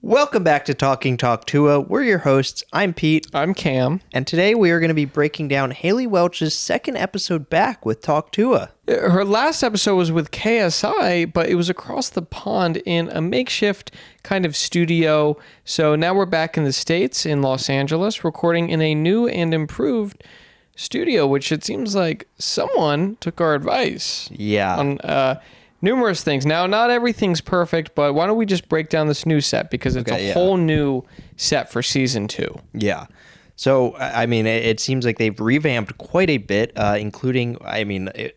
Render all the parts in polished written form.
Welcome back to Talk Tuah. We're your hosts. I'm Pete. I'm Cam. And today we are going to be breaking down Haliey Welch's second episode back with Talk Tuah. Her last episode was with KSI, but it was across the pond in a makeshift kind of studio. So now we're back in the States, in Los Angeles, recording in a new and improved studio, which it seems like someone took our advice. Yeah. On numerous things. Now, not everything's perfect, but why don't we just break down this new set, because it's a whole new set for season 2. Yeah. So, I mean, it seems like they've revamped quite a bit, including,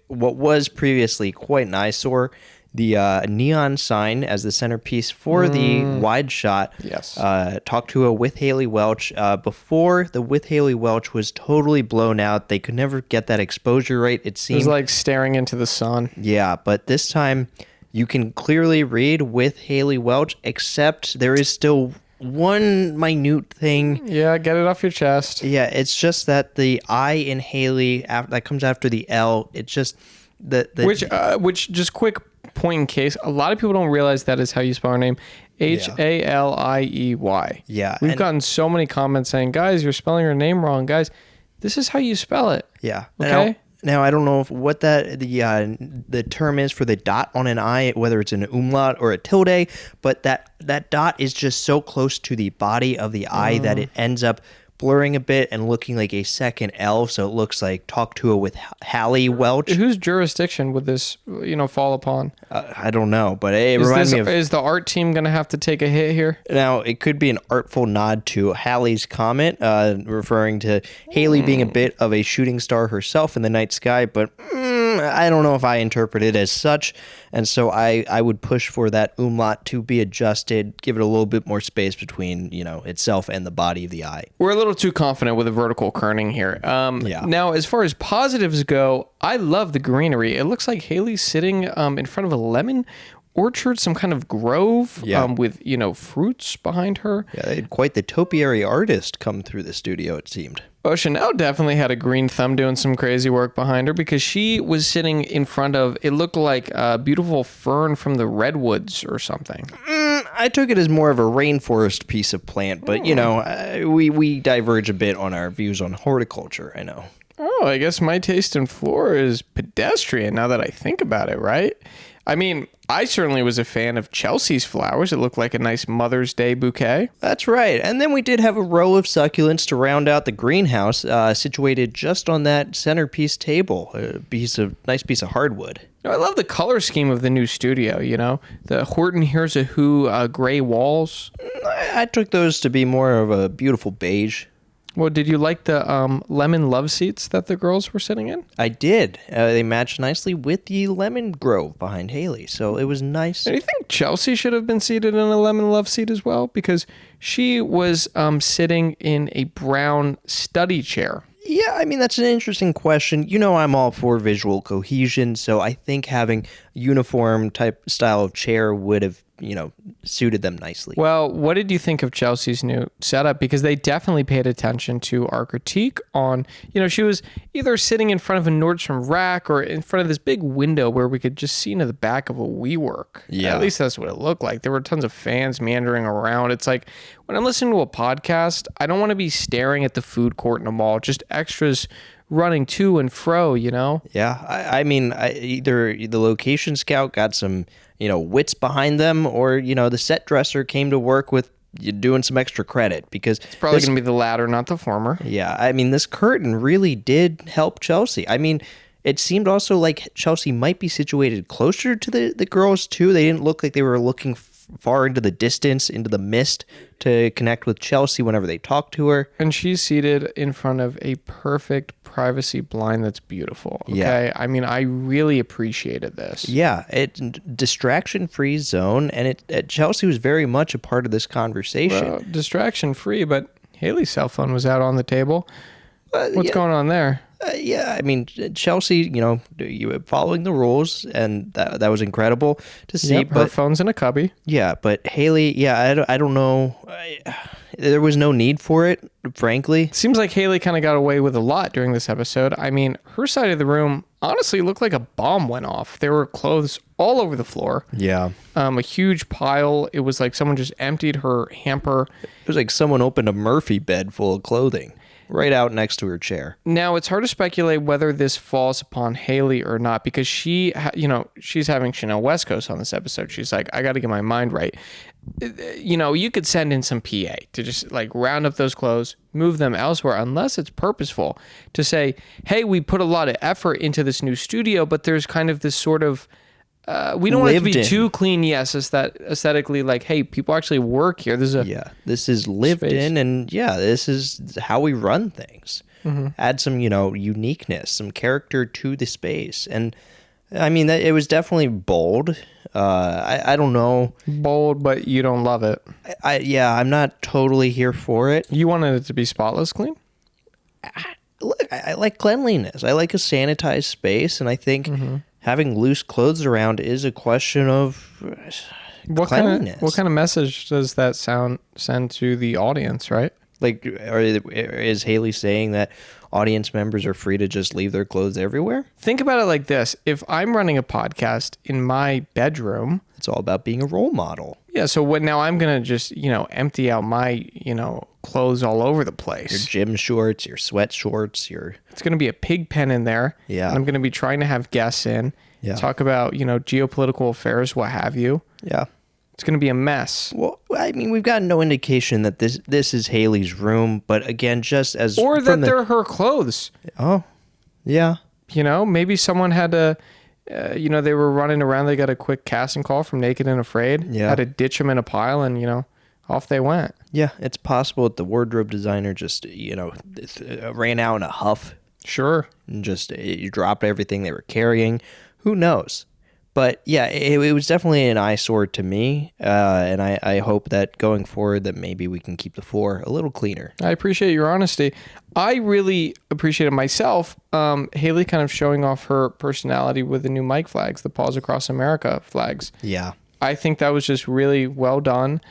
what was previously quite an eyesore, the neon sign as the centerpiece for the wide shot. Yes. Talk Tuah with Haliey Welch. Before, the with Haliey Welch was totally blown out. They could never get that exposure right, it seemed. It was like staring into the sun. Yeah, but this time you can clearly read with Haliey Welch, except there is still one minute thing. Yeah, get it off your chest. Yeah, it's just that the I in Haliey, that comes after the L, it's just... Which just quick point in case, a lot of people don't realize that is how you spell our name. Haliey. Yeah. We've gotten so many comments saying, guys, you're spelling your name wrong. Guys, this is how you spell it. Yeah. Okay. Now I don't know what the term is for the dot on an I, whether it's an umlaut or a tilde, but that dot is just so close to the body of the I that it ends up blurring a bit and looking like a second L, so it looks like Talk Tuah with Haliey Welch. Whose jurisdiction would this, fall upon? I don't know, but it reminds me of... Is the art team going to have to take a hit here? Now, it could be an artful nod to Haliey's comment, referring to Haliey being a bit of a shooting star herself in the night sky, but I don't know if I interpret it as such, and so I would push for that umlaut to be adjusted, give it a little bit more space between, itself and the body of the eye. We're a little too confident with the vertical kerning here. Yeah. Now, as far as positives go, I love the greenery. It looks like Haliey's sitting in front of a lemon orchard, some kind of grove with, fruits behind her. Yeah, they had quite the topiary artist come through the studio, it seemed. Oh, Chanel definitely had a green thumb doing some crazy work behind her, because she was sitting in front of, it looked like a beautiful fern from the redwoods or something. I took it as more of a rainforest piece of plant, but, we diverge a bit on our views on horticulture, I know. Oh, I guess my taste in flora is pedestrian now that I think about it, right? I mean, I certainly was a fan of Chelsea's flowers. It looked like a nice Mother's Day bouquet. That's right. And then we did have a row of succulents to round out the greenhouse, situated just on that centerpiece table, nice piece of hardwood. I love the color scheme of the new studio, The Horton Hears a Who gray walls. I took those to be more of a beautiful beige. Well, did you like the lemon love seats that the girls were sitting in? I did. They matched nicely with the lemon grove behind Haliey, so it was nice. Do you think Chelsea should have been seated in a lemon love seat as well? Because she was sitting in a brown study chair. Yeah, I mean, that's an interesting question. I'm all for visual cohesion, so I think having uniform type style of chair would have, suited them nicely. Well, what did you think of Chelsea's new setup? Because they definitely paid attention to our critique on, she was either sitting in front of a Nordstrom rack or in front of this big window where we could just see into the back of a WeWork. Yeah. At least that's what it looked like. There were tons of fans meandering around. It's like, when I'm listening to a podcast, I don't want to be staring at the food court in a mall, just extras running to and fro, Yeah, I mean, either the location scout got some, wits behind them, or, the set dresser came to work with doing some extra credit, because it's probably going to be the latter, not the former. Yeah, I mean, this curtain really did help Chelsea. I mean, it seemed also like Chelsea might be situated closer to the girls, too. They didn't look like they were looking far into the distance, into the mist, to connect with Chelsea whenever they talk to her. And she's seated in front of a perfect privacy blind that's beautiful. Okay. Yeah. I mean, I really appreciated this. Yeah. Distraction-free zone. And Chelsea was very much a part of this conversation. Well, distraction-free, but Haliey's cell phone was out on the table. What's going on there? Yeah, I mean, Chelsea, you were following the rules, and that was incredible to see. Yep, her phone's in a cubby. Yeah, but Haliey, I don't know. There was no need for it, frankly. Seems like Haliey kind of got away with a lot during this episode. I mean, her side of the room honestly looked like a bomb went off. There were clothes all over the floor. Yeah. A huge pile. It was like someone just emptied her hamper. It was like someone opened a Murphy bed full of clothing right out next to her chair. Now, it's hard to speculate whether this falls upon Haliey or not, because she's having Chanel West Coast on this episode. She's like, I got to get my mind right. You could send in some PA to just like round up those clothes, move them elsewhere, unless it's purposeful to say, hey, we put a lot of effort into this new studio, but there's kind of this sort of, we don't want it to be too clean. Yes, aesthetically, like, hey, people actually work here. This is lived space. in, and this is how we run things. Add some, uniqueness, some character to the space, and I mean that it was definitely bold. I don't know, bold, but you don't love it. I'm not totally here for it. You wanted it to be spotless clean. Look, I like cleanliness. I like a sanitized space, and I think having loose clothes around is a question of cleanliness. What kind of message does that send to the audience, right? Like, is Haliey saying that audience members are free to just leave their clothes everywhere? Think about it like this. If I'm running a podcast in my bedroom, it's all about being a role model. Yeah, so now I'm going to just, empty out my, clothes all over the place. Your gym shorts, your sweat shorts, It's going to be a pig pen in there. Yeah. And I'm going to be trying to have guests in. Yeah. Talk about, geopolitical affairs, what have you. Yeah. It's going to be a mess. Well, I mean, we've got no indication that this is Haley's room, but again, just as... Or that they're her clothes. Oh, yeah. Maybe someone had to... they were running around. They got a quick casting call from Naked and Afraid. Yeah. Had to ditch them in a pile, and off they went. Yeah, it's possible that the wardrobe designer just ran out in a huff. Sure. And just dropped everything they were carrying. Who knows? But yeah, it was definitely an eyesore to me, and I hope that going forward that maybe we can keep the floor a little cleaner. I appreciate your honesty. I really appreciated myself, Haliey kind of showing off her personality with the new mic flags, the Paws Across America flags. Yeah. I think that was just really well done.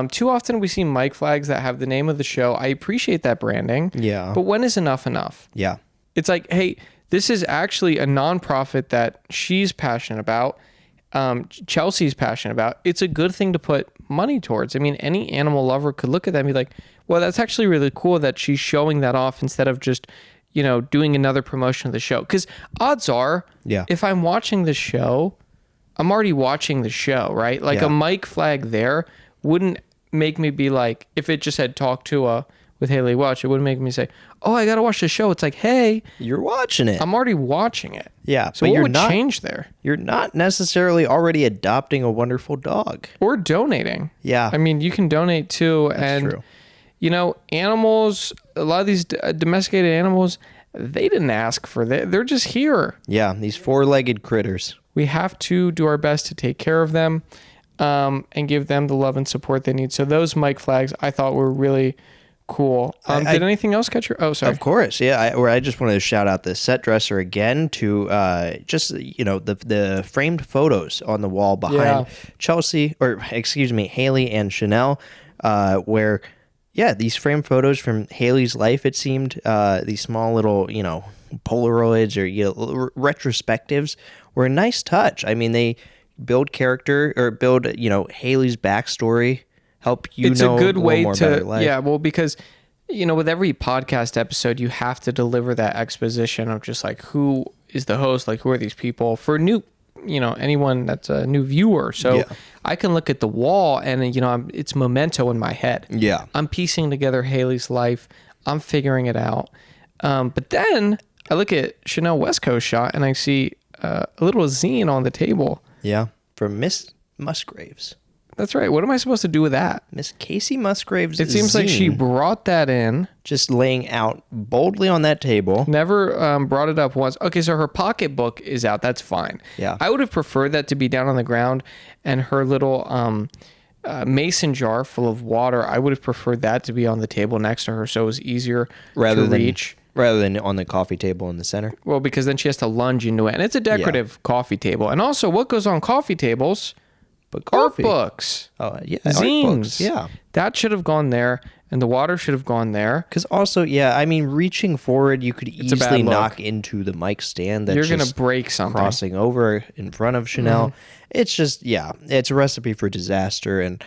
Too often we see mic flags that have the name of the show. I appreciate that branding. Yeah. But when is enough enough? Yeah. It's like, hey, this is actually a nonprofit that she's passionate about. Chelsea's passionate about. It's a good thing to put money towards. I mean, any animal lover could look at that and be like, well, that's actually really cool that she's showing that off instead of just, doing another promotion of the show. Because odds are, if I'm watching the show, I'm already watching the show, right? Like a mic flag there wouldn't make me be like, if it just said Talk Tuah with Haliey Welch, it wouldn't make me say, oh, I got to watch the show. It's like, hey. You're watching it. I'm already watching it. Yeah. So what would change there? You're not necessarily already adopting a wonderful dog. Or donating. Yeah. I mean, you can donate too. That's and, true. Animals, a lot of these domesticated animals, they didn't ask for that. They're just here. Yeah, these four-legged critters. We have to do our best to take care of them and give them the love and support they need. So those mic flags I thought were really cool. Did anything else catch your... Oh, sorry. Of course, yeah. I just wanted to shout out the set dresser again to just, the framed photos on the wall behind Haliey and Chanel, where, these framed photos from Haley's life, it seemed, these small little, Polaroids or retrospectives were a nice touch. I mean, they build character or build, Haley's backstory, help you it's know a good way more to about her life. Well, because with every podcast episode you have to deliver that exposition of just like who is the host, like who are these people for new anyone that's a new viewer. So I can look at the wall and it's memento in my head. I'm piecing together Haley's life, I'm figuring it out, but then I look at Chanel West Coast shot and I see a little zine on the table From Miss Musgraves. That's right. What am I supposed to do with that? Miss Casey Musgraves' It seems like she brought that in. Just laying out boldly on that table. Never brought it up once. Okay, so her pocketbook is out. That's fine. Yeah. I would have preferred that to be down on the ground and her little mason jar full of water, I would have preferred that to be on the table next to her so it was easier to reach. Rather than on the coffee table in the center. Well, because then she has to lunge into it. And it's a decorative coffee table. And also, what goes on coffee tables... But art books. Oh, yeah. Zines. Art books. Yeah. That should have gone there. and the water should have gone there. Because also, yeah, I mean, reaching forward, you could a bad easily look. knock into the mic stand that's You're going to just break something. crossing over in front of Chanel. It's just, yeah, it's a recipe for disaster. And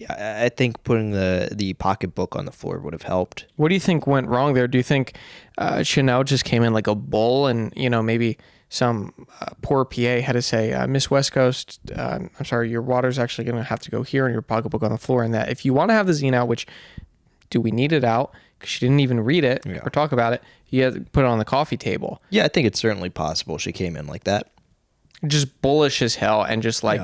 I think putting the pocketbook on the floor would have helped. What do you think went wrong there? Do you think Chanel just came in like a bull and, maybe some poor PA had to say, Miss West Coast, I'm sorry, your water's actually going to have to go here and your pocketbook on the floor. And that if you want to have the zine out, which do we need it out? Because she didn't even read it or talk about it. You had to put it on the coffee table. Yeah, I think it's certainly possible she came in like that. Just bullish as hell and just like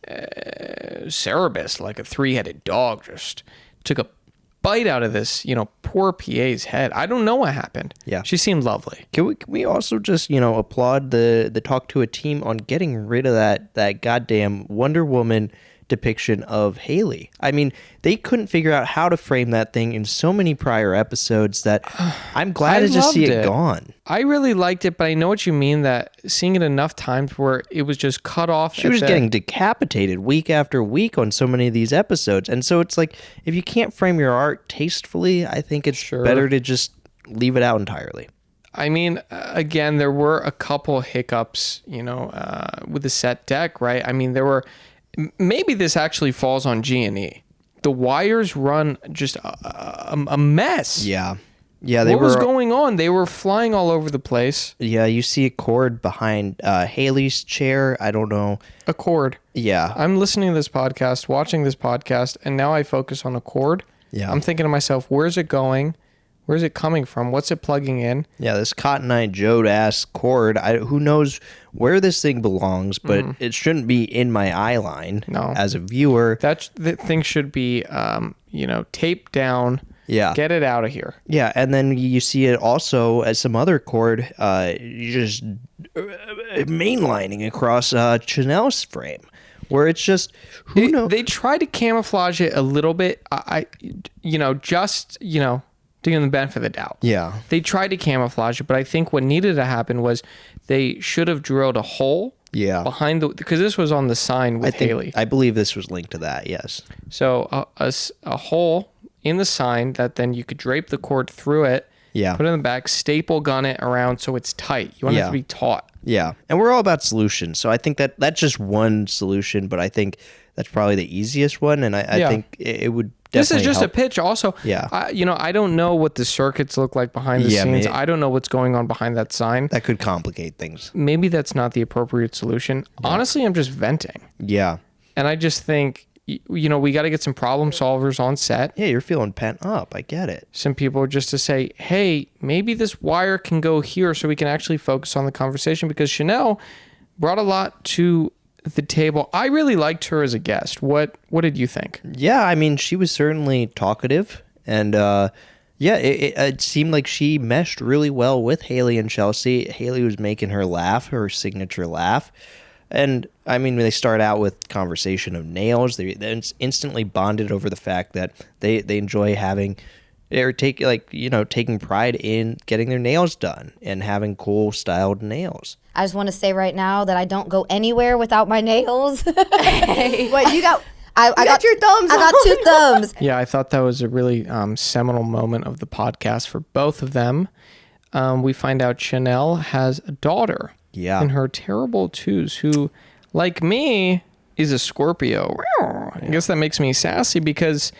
Cerebus, like a 3-headed dog, just took a bite out of this, poor PA's head. I don't know what happened. Yeah. She seemed lovely. Can we also just, applaud the Talk Tuah team on getting rid of that goddamn Wonder Woman depiction of Haliey. I mean, they couldn't figure out how to frame that thing in so many prior episodes that I'm glad to just see it gone. I really liked it, but I know what you mean, that seeing it enough times where it was just cut off. She was getting decapitated week after week on so many of these episodes. And so it's like, if you can't frame your art tastefully, I think it's better to just leave it out entirely. I mean, again, there were a couple hiccups, with the set deck, right? I mean, there were... Maybe this actually falls on G&E. The wires run just a mess. Yeah. What was going on? They were flying all over the place. Yeah, you see a cord behind Haley's chair. I don't know. A cord. Yeah. I'm listening to this podcast, watching this podcast, and now I focus on a cord. Yeah. I'm thinking to myself, where's it going? Where's it coming from? What's it plugging in? Yeah, this Cotton Eye Joe-ass cord. Who knows where this thing belongs, but it shouldn't be in my eye line as a viewer. The thing should be, taped down. Yeah. Get it out of here. Yeah, and then you see it also as some other cord just mainlining across Chanel's frame, where it's just, who knows? They try to camouflage it a little bit. Giving them the benefit of the doubt. Yeah. They tried to camouflage it, but I think what needed to happen was they should have drilled a hole behind because this was on the sign with Haliey. I believe this was linked to that, yes. So a hole in the sign that then you could drape the cord through it, put it in the back, staple gun it around so it's tight. You want it to be taut. Yeah. And we're all about solutions. So I think that's just one solution, but I think that's probably the easiest one. And I think it would this is just help. a pitch also. Yeah. I don't know what the circuits look like behind the scenes. I don't know what's going on behind that sign. That could complicate things. Maybe that's not the appropriate solution. Yeah. Honestly, I'm just venting. Yeah. And I just think, we got to get some problem solvers on set. Yeah, you're feeling pent up. I get it. Some people just to say, hey, maybe this wire can go here so we can actually focus on the conversation, because Chanel brought a lot to the table. I really liked her as a guest. What did you think? Yeah, I mean, she was certainly talkative, and it seemed like she meshed really well with Haliey and Chelsea. Haliey was making her laugh, her signature laugh. And I mean, when they start out with conversation of nails, they instantly bonded over the fact that they enjoy taking pride in getting their nails done and having cool styled nails. I just want to say right now that I don't go anywhere without my nails. What you got? I got your thumbs. I got 2 thumbs. Yeah, I thought that was a really seminal moment of the podcast for both of them. We find out Chanel has a daughter. Yeah. In her terrible twos, who, like me, is a Scorpio. I guess that makes me sassy because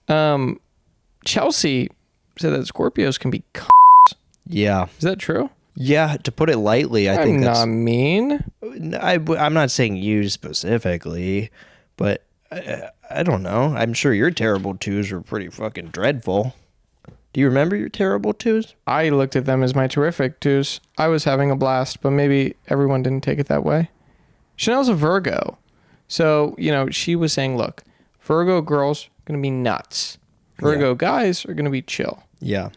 Chelsea said that Scorpios can be Yeah. Is that true? Yeah, to put it lightly, I think that's... not mean. I'm not saying you specifically, but I don't know. I'm sure your terrible twos were pretty fucking dreadful. Do you remember your terrible twos? I looked at them as my terrific twos. I was having a blast, but maybe everyone didn't take it that way. Chanel's a Virgo. So, she was saying, look, Virgo girls are going to be nuts. Virgo guys are going to be chill. Yeah.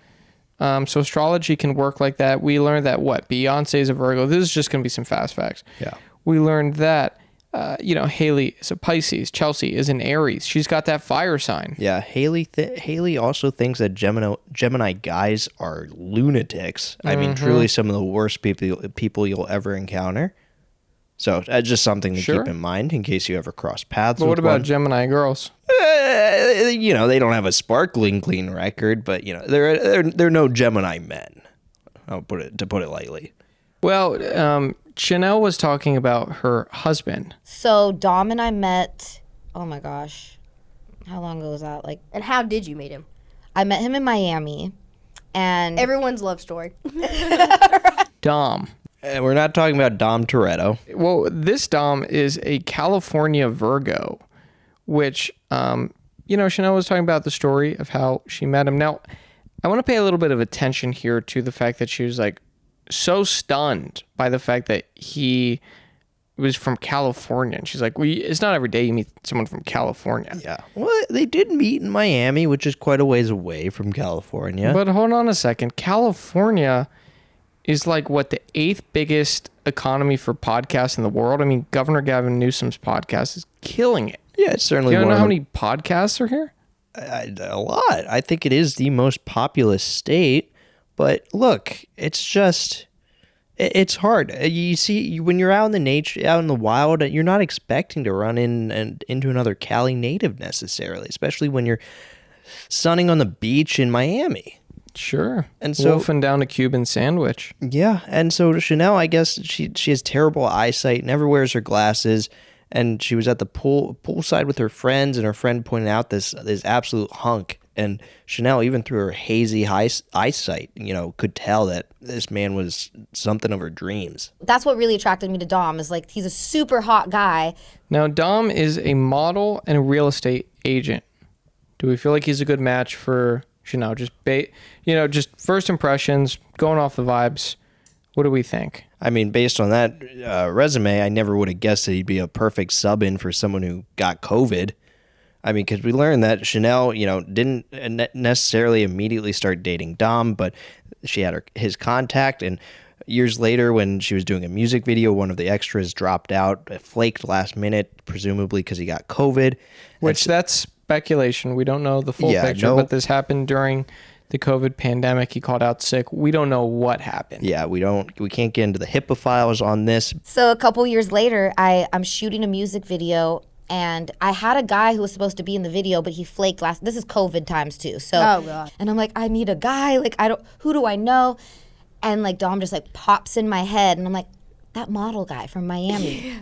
So astrology can work like that. We learned that, Beyonce is a Virgo. This is just going to be some fast facts. Yeah. We learned that, Haliey is a Pisces. Chelsea is an Aries. She's got that fire sign. Yeah. Haliey also thinks that Gemini guys are lunatics. I mean, truly some of the worst people you'll ever encounter. So just something to Sure. keep in mind in case you ever cross paths But with what about one. Gemini girls? They don't have a sparkling clean record, but they're no Gemini men. I'll put it lightly. Well, Chanel was talking about her husband. So Dom and I met, oh my gosh, how long ago was that? Like, And how did you meet him? I met him in Miami, and Everyone's love story. Dom. And we're not talking about Dom Toretto. Well, this Dom is a California Virgo, which, Chanel was talking about the story of how she met him. Now, I want to pay a little bit of attention here to the fact that she was like so stunned by the fact that he was from California. And she's like, it's not every day you meet someone from California. Yeah. Well, they did meet in Miami, which is quite a ways away from California. But hold on a second. California is like what, the 8th biggest economy for podcasts in the world? I mean, Governor Gavin Newsom's podcast is killing it. Yeah, it's certainly You don't one know of how the- many podcasts are here? a lot. I think it is the most populous state. But look, it's just, it's hard. You see, when you're out in the nature, out in the wild, you're not expecting to run into another Cali native necessarily, especially when you're sunning on the beach in Miami. Sure. And so- Wolfing down a Cuban sandwich. Yeah, and so Chanel, I guess she has terrible eyesight, never wears her glasses, and she was at the poolside with her friends, and her friend pointed out this absolute hunk, and Chanel, even through her hazy eyesight, could tell that this man was something of her dreams. that's what really attracted me to Dom, is like, he's a super hot guy. Now, Dom is a model and a real estate agent. Do we feel like he's a good match for Chanel? Just first impressions, going off the vibes. What do we think? I mean, based on that resume, I never would have guessed that he'd be a perfect sub-in for someone who got COVID. I mean, because we learned that Chanel, didn't necessarily immediately start dating Dom, but she had his contact, and years later, when she was doing a music video, one of the extras dropped out, flaked last minute, presumably because he got COVID. Which that's speculation. We don't know the full Yeah, picture, no- but this happened during the COVID pandemic. He called out sick. We don't know what happened. Yeah, we can't get into the HIPAA files on this. So a couple years later, I'm shooting a music video, and I had a guy who was supposed to be in the video, but he flaked this is COVID times too. So, Oh, God. And I'm like, I need a guy. Like, who do I know? And like Dom just like pops in my head, and I'm like, that model guy from Miami.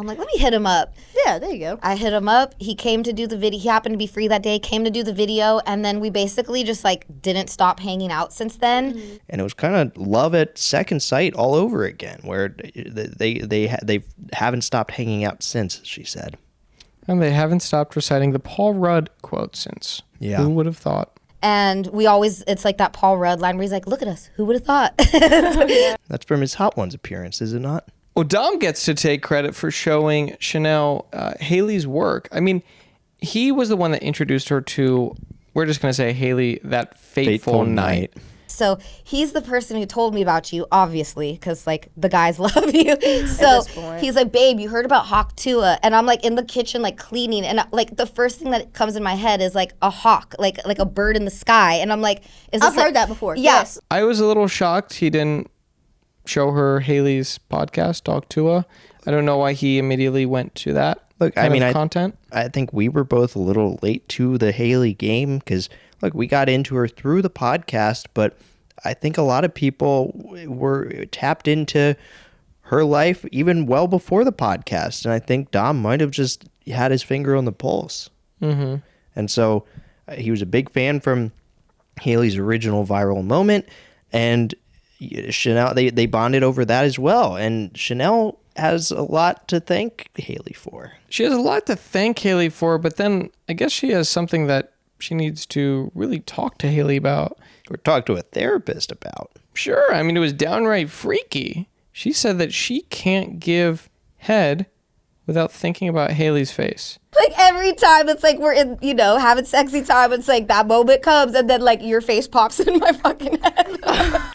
I'm like, let me hit him up. Yeah, there you go. I hit him up. He came to do the video. He happened to be free that day, came to do the video, and then we basically just like didn't stop hanging out since then. And it was kind of love at second sight all over again, where they haven't stopped hanging out since, she said. And they haven't stopped reciting the Paul Rudd quote since. Yeah. Who would have thought? And it's like that Paul Rudd line where he's like, look at us. Who would have thought? That's from his Hot Ones appearance, is it not? Well, Dom gets to take credit for showing Chanel Haliey's work. I mean, he was the one that introduced her to, we're just going to say Haliey, that fateful night. So he's the person who told me about you, obviously, because like the guys love you. So this point. he's like, babe, you heard about Talk Tuah? And I'm like in the kitchen, like cleaning, and like the first thing that comes in my head is like a hawk, like a bird in the sky. And I'm like, is this I've heard that before. Yeah. Yes. I was a little shocked he didn't show her Haliey's podcast, Talk Tuah. I don't know why he immediately went to that Look, kind I mean, of content. I think we were both a little late to the Haliey game because, look, we got into her through the podcast, but I think a lot of people were tapped into her life even well before the podcast. And I think Dom might have just had his finger on the pulse. Mm-hmm. And so he was a big fan from Haliey's original viral moment. And Chanel, they bonded over that as well. And Chanel has a lot to thank Haliey for. She has a lot to thank Haliey for, but then I guess she has something that she needs to really talk to Haliey about. Or talk to a therapist about. Sure, I mean, it was downright freaky. She said that she can't give head without thinking about Haliey's face. Like every time it's like we're in, having sexy time, it's like that moment comes and then like your face pops in my fucking head.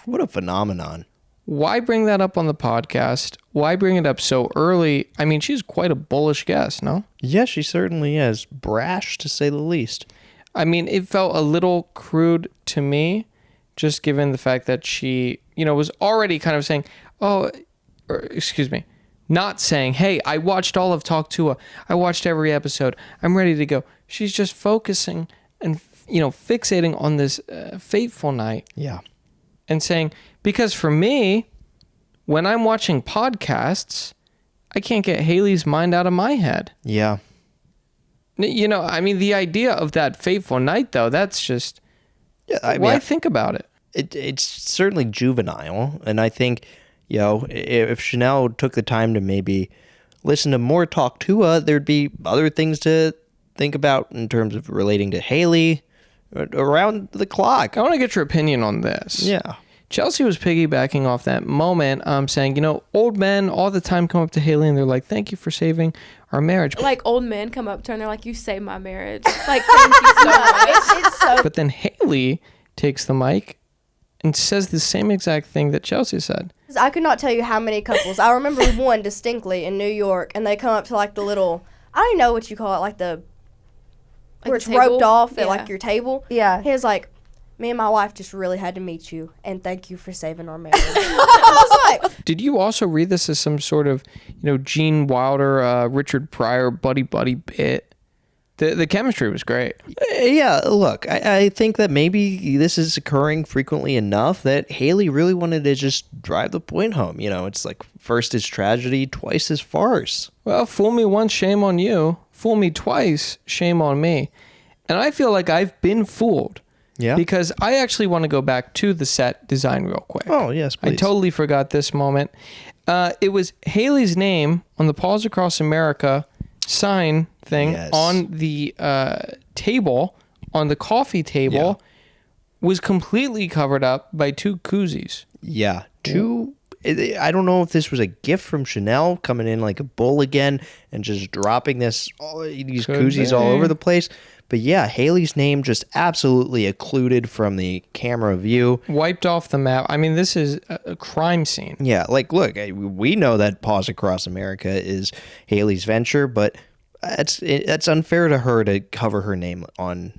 What a phenomenon. Why bring that up on the podcast? Why bring it up so early? I mean, she's quite a bullish guest, no? Yes, she certainly is. Brash, to say the least. I mean, it felt a little crude to me, just given the fact that she, was already kind of saying, not saying, hey, I watched all of Talk Tuah. I watched every episode. I'm ready to go. She's just focusing and, fixating on this fateful night. Yeah. And saying, because for me, when I'm watching podcasts, I can't get Haliey's mind out of my head. Yeah. The idea of that fateful night, though, that's just... Yeah, why think about it? It's certainly juvenile. And I think, if Chanel took the time to maybe listen to more Talk Tuah, there'd be other things to think about in terms of relating to Haliey around the clock. I want to get your opinion on this. Yeah. Chelsea was piggybacking off that moment, saying, old men all the time come up to Haliey and they're like, thank you for saving our marriage. Like old men come up to her and they're like, you saved my marriage. Like, thank you so much. It's so. But then Haliey takes the mic and says the same exact thing that Chelsea said. I could not tell you how many couples. I remember one distinctly in New York, and they come up to like the little, I don't even know what you call it, like the, Like where the it's table? roped off at Yeah. like your table. Yeah. He was like, me and my wife just really had to meet you, and thank you for saving our marriage. I was like, Did you also read this as some sort of, Gene Wilder, Richard Pryor buddy bit? The chemistry was great. Yeah, look, I think that maybe this is occurring frequently enough that Haliey really wanted to just drive the point home. It's like first is tragedy, twice is farce. Well, fool me once, shame on you. Fool me twice, shame on me. And I feel like I've been fooled. Yeah. Because I actually want to go back to the set design real quick. Oh, yes, please. I totally forgot this moment. It was Haliey's name on the Paws Across America sign thing Yes. on the table, on the coffee table, was completely covered up by two Koozies. Yeah, I don't know if this was a gift from Chanel coming in like a bull again and just dropping these Could koozies be. all over the place. But yeah, Haliey's name just absolutely occluded from the camera view. Wiped off the map. I mean, this is a crime scene. Yeah, like, look, we know that Paws Across America is Haliey's venture, but that's unfair to her to cover her name on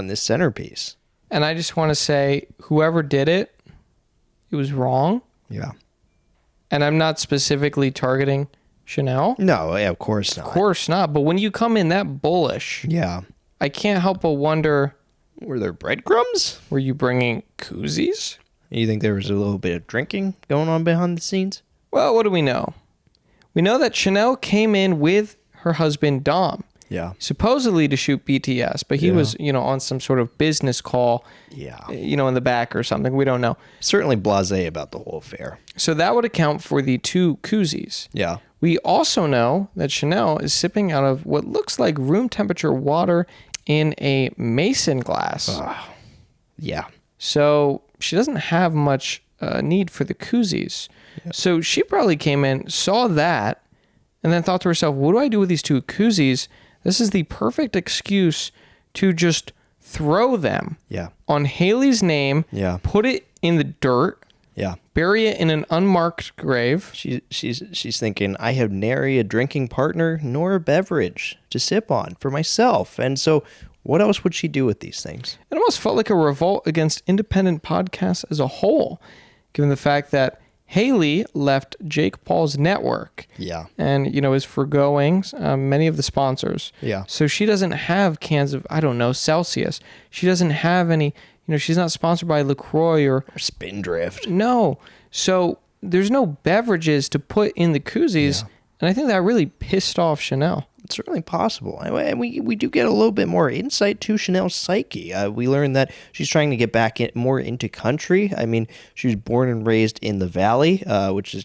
this centerpiece. And I just want to say, whoever did it, it was wrong. Yeah. And I'm not specifically targeting Chanel. No, yeah, of course not. Of course not. But when you come in that bullish, Yeah. I can't help but wonder, Were there breadcrumbs? were you bringing Koozies? You think there was a little bit of drinking going on behind the scenes? Well, what do we know? We know that Chanel came in with her husband, Dom, Yeah. supposedly to shoot BTS, but he Yeah. was, on some sort of business call, Yeah. in the back or something. We don't know. Certainly blasé about the whole affair. So that would account for the two Koozies. Yeah. We also know that Chanel is sipping out of what looks like room temperature water in a mason glass. Yeah. So she doesn't have much need for the Koozies. So she probably came in, saw that, and then thought to herself, what do I do with these two Koozies? This is the perfect excuse to just throw them Yeah. on Haliey's name, Yeah. put it in the dirt, Yeah. bury it in an unmarked grave. She's thinking, I have nary a drinking partner nor a beverage to sip on for myself. And so what else would she do with these things? It almost felt like a revolt against independent podcasts as a whole, given the fact that Haliey left Jake Paul's network. Yeah. And, is foregoing many of the sponsors. Yeah. So she doesn't have cans of, I don't know, Celsius. She doesn't have any, she's not sponsored by LaCroix or... Or Spindrift. No. So there's no beverages to put in the Koozies. Yeah. And I think that really pissed off Chanel. It's certainly possible. And we do get a little bit more insight to Chanel's psyche. We learned that she's trying to get back more into country. I mean, she was born and raised in the Valley, which is,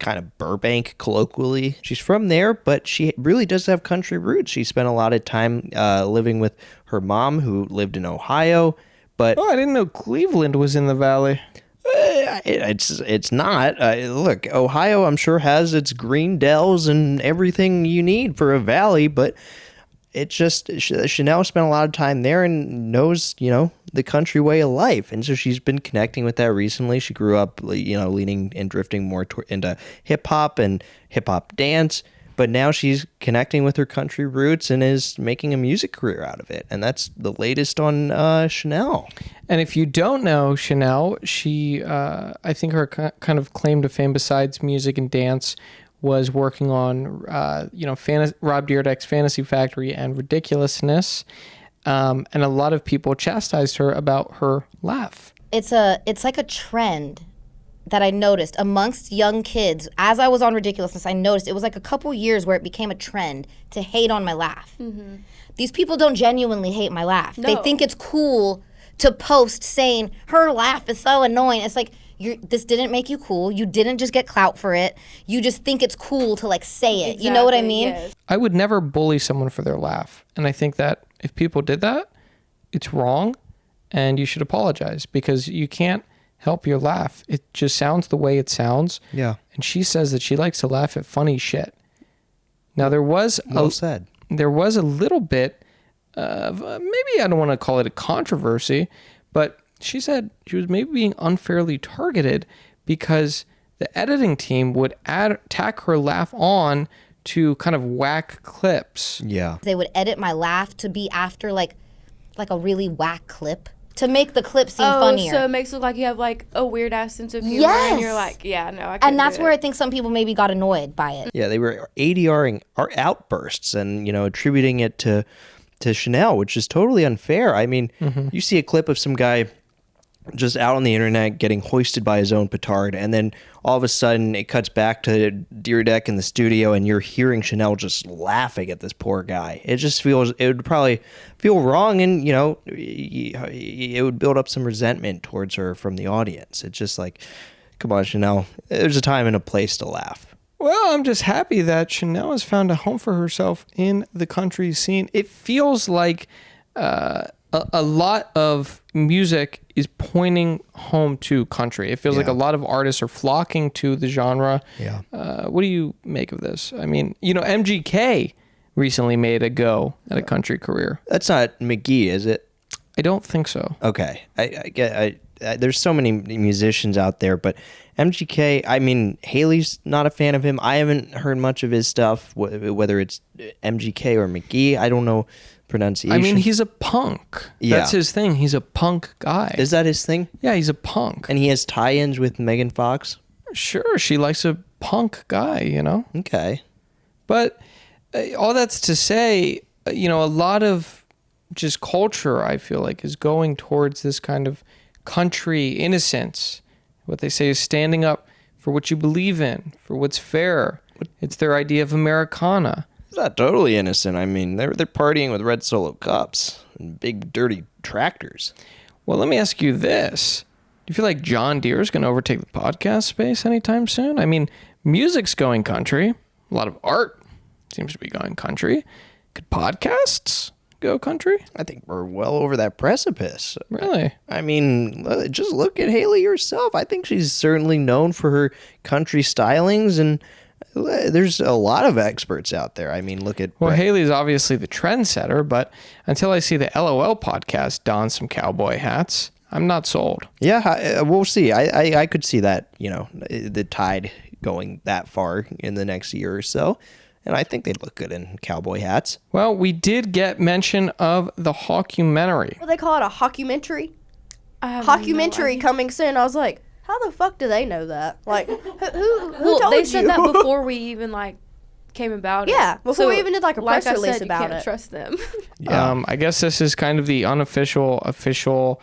kind of Burbank colloquially. She's from there, but she really does have country roots. She spent a lot of time living with her mom, who lived in Ohio. But Oh, I didn't know Cleveland was in the Valley. it's not. Look, Ohio, I'm sure, has its green dells and everything you need for a valley, but it's just Chanel spent a lot of time there and knows, the country way of life. And so she's been connecting with that recently. She grew up, leaning and drifting more into hip hop and hip hop dance. But now she's connecting with her country roots and is making a music career out of it. And that's the latest on Chanel. And if you don't know Chanel, she, I think her kind of claim to fame besides music and dance was working on, Rob Dyrdek's Fantasy Factory and Ridiculousness. And a lot of people chastised her about her laugh. It's like a trend that I noticed amongst young kids. As I was on Ridiculousness, I noticed it was like a couple years where it became a trend to hate on my laugh. Mm-hmm. These people don't genuinely hate my laugh. No. They think it's cool to post saying, her laugh is so annoying. It's like, this didn't make you cool. You didn't just get clout for it. You just think it's cool to like say it. You know what I mean? Yes. I would never bully someone for their laugh. And I think that if people did that, it's wrong and you should apologize because you can't help your laugh. It just sounds the way it sounds. Yeah. And she says that she likes to laugh at funny shit. Now there was said. There was a little bit of maybe I don't want to call it a controversy, but she said she was maybe being unfairly targeted because the editing team would tack her laugh on to kind of whack clips. Yeah. They would edit my laugh to be after like a really whack clip to make the clip seem funnier. So it makes it look like you have like a weird ass sense of humor, and you're like, yeah, no, I can't. And that's do where it. I think some people maybe got annoyed by it. Yeah, they were ADRing our outbursts and, attributing it to Chanel, which is totally unfair. I mean, you see a clip of some guy just out on the internet getting hoisted by his own petard, and then all of a sudden it cuts back to Dyrdek in the studio and you're hearing Chanel just laughing at this poor guy. It would probably feel wrong, and it would build up some resentment towards her from the audience. It's just like, come on, Chanel, there's a time and a place to laugh. Well, I'm just happy that Chanel has found a home for herself in the country scene. It feels like a lot of music is pointing home to country. It feels like a lot of artists are flocking to the genre. Yeah. What do you make of this? I mean, MGK recently made a go at a country career. That's not McGee, is it? I don't think so. Okay. I get. There's so many musicians out there, but MGK, I mean, Haliey's not a fan of him. I haven't heard much of his stuff, whether it's MGK or McGee. I don't know pronunciation. I mean, he's a punk. Yeah. That's his thing. He's a punk guy. Is that his thing? Yeah, he's a punk. And he has tie-ins with Megan Fox? Sure, she likes a punk guy, Okay. But all that's to say, a lot of just culture, I feel like, is going towards this kind of country innocence. What they say is standing up for what you believe in, for what's fair. It's their idea of Americana. It's not totally innocent. I mean, they're partying with red Solo cups and big dirty tractors. Well, let me ask you this. Do you feel like John Deere is going to overtake the podcast space anytime soon? I mean, music's going country. A lot of art seems to be going country. Could podcasts go country? I think we're well over that precipice. Really? I mean, just look at Haliey herself. I think she's certainly known for her country stylings, and there's a lot of experts out there. I mean, look at... Well, Haley's obviously the trendsetter, but until I see the LOL podcast don some cowboy hats, I'm not sold. Yeah, we'll see. I could see that, the tide going that far in the next year or so. And I think they'd look good in cowboy hats. Well, we did get mention of the Hawkumentary. What they call it, a hawkumentary? I have no Hawkumentary idea. coming soon. I was like, how the fuck do they know that? Like, who Well, told they you? said that before we even came about it. Yeah, before we even did, like, a press I release said, about you can't it. trust them. Yeah. I guess this is kind of the unofficial, official,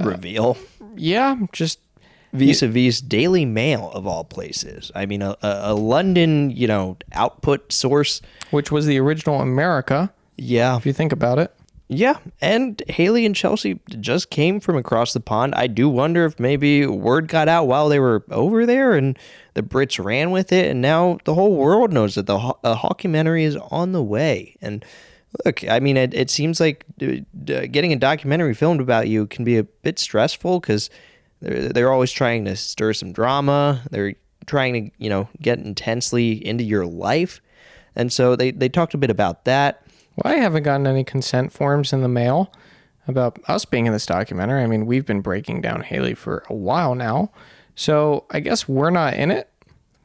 Reveal. yeah, just Vis-a-vis Daily Mail, of all places. I mean, a London, output source. which was the original America, Yeah. if you think about it. Yeah, and Haliey and Chelsea just came from across the pond. I do wonder if maybe word got out while they were over there and the Brits ran with it, and now the whole world knows that the Hawkumentary is on the way. And look, I mean, it seems like getting a documentary filmed about you can be a bit stressful because they're always trying to stir some drama. They're trying to, get intensely into your life. And so they talked a bit about that. Well, I haven't gotten any consent forms in the mail about us being in this documentary. I mean, we've been breaking down Haliey for a while now, so I guess we're not in it.